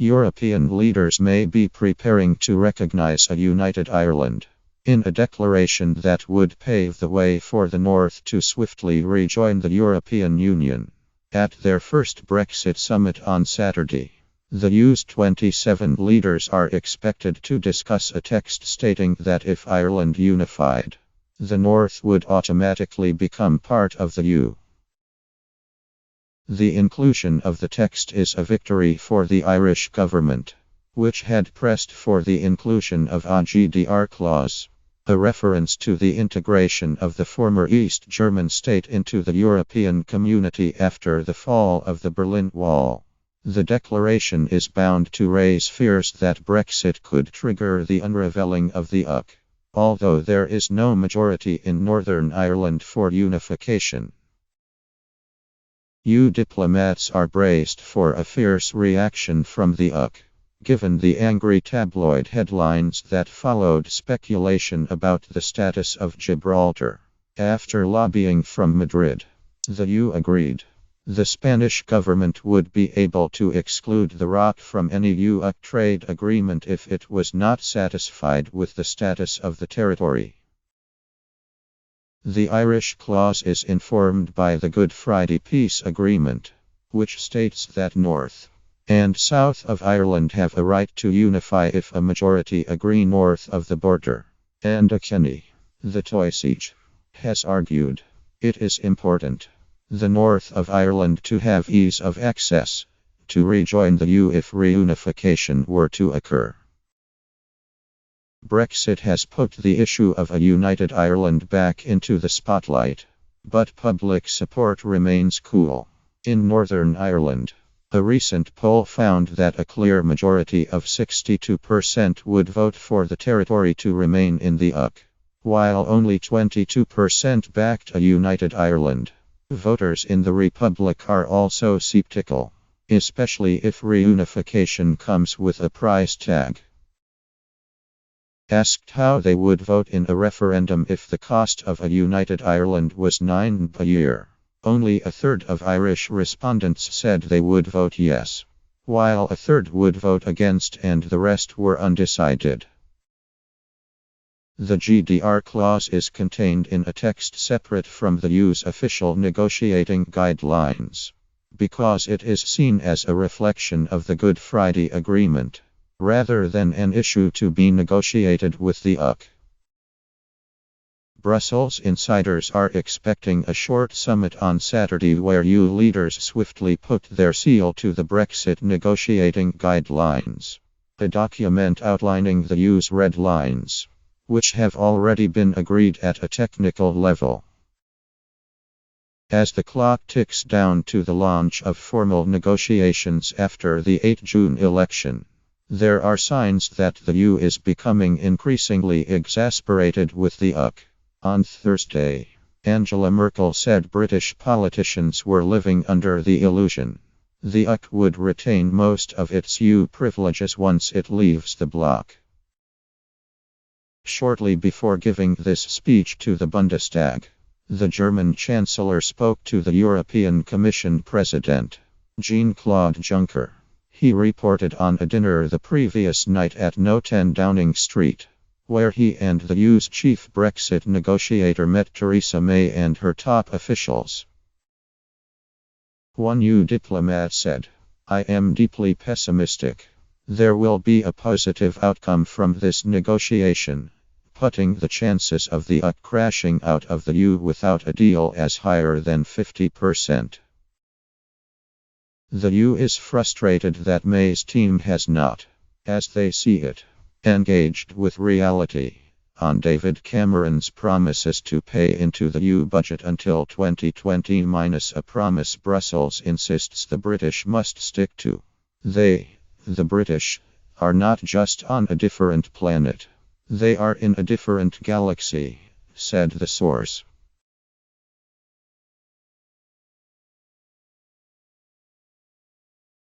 European leaders may be preparing to recognize a united Ireland in a declaration that would pave the way for the North to swiftly rejoin the European Union. At their first Brexit summit on Saturday, the EU's 27 leaders are expected to discuss a text stating that if Ireland unified, the North would automatically become part of the EU. The inclusion of the text is a victory for the Irish government, which had pressed for the inclusion of a GDR clause, a reference to the integration of the former East German state into the European community after the fall of the Berlin Wall. The declaration is bound to raise fears that Brexit could trigger the unravelling of the UK, although there is no majority in Northern Ireland for unification. EU diplomats are braced for a fierce reaction from the UK, given the angry tabloid headlines that followed speculation about the status of Gibraltar. After lobbying from Madrid, the EU agreed the Spanish government would be able to exclude the ROC from any EU-UK trade agreement if it was not satisfied with the status of the territory. The Irish clause is informed by the Good Friday Peace Agreement, which states that North and South of Ireland have a right to unify if a majority agree north of the border. And Kenny, the Taoiseach, has argued it is important the north of Ireland to have ease of access to rejoin the EU if reunification were to occur. Brexit has put the issue of a united Ireland back into the spotlight, but public support remains cool. In Northern Ireland, a recent poll found that a clear majority of 62% would vote for the territory to remain in the UK, while only 22% backed a united Ireland. Voters in the Republic are also skeptical, especially if reunification comes with a price tag. Asked how they would vote in a referendum if the cost of a united Ireland was £9 a year, only a third of Irish respondents said they would vote yes, while a third would vote against and the rest were undecided. The GDR clause is contained in a text separate from the EU's official negotiating guidelines, because it is seen as a reflection of the Good Friday Agreement, rather than an issue to be negotiated with the UK. Brussels insiders are expecting a short summit on Saturday where EU leaders swiftly put their seal to the Brexit negotiating guidelines, a document outlining the EU's red lines, which have already been agreed at a technical level. As the clock ticks down to the launch of formal negotiations after the 8 June election, there are signs that the EU is becoming increasingly exasperated with the UK. On Thursday, Angela Merkel said British politicians were living under the illusion the UK would retain most of its EU privileges once it leaves the bloc. Shortly before giving this speech to the Bundestag, the German Chancellor spoke to the European Commission President, Jean-Claude Juncker. He reported on a dinner the previous night at No 10 Downing Street, where he and the EU's chief Brexit negotiator met Theresa May and her top officials. One EU diplomat said, "I am deeply pessimistic. There will be a positive outcome from this negotiation, putting the chances of the UK crashing out of the EU without a deal as higher than 50%. The EU is frustrated that May's team has not, as they see it, engaged with reality on David Cameron's promises to pay into the EU budget until 2020 minus a promise Brussels insists the British must stick to. They, the British, are not just on a different planet. They are in a different galaxy," said the source.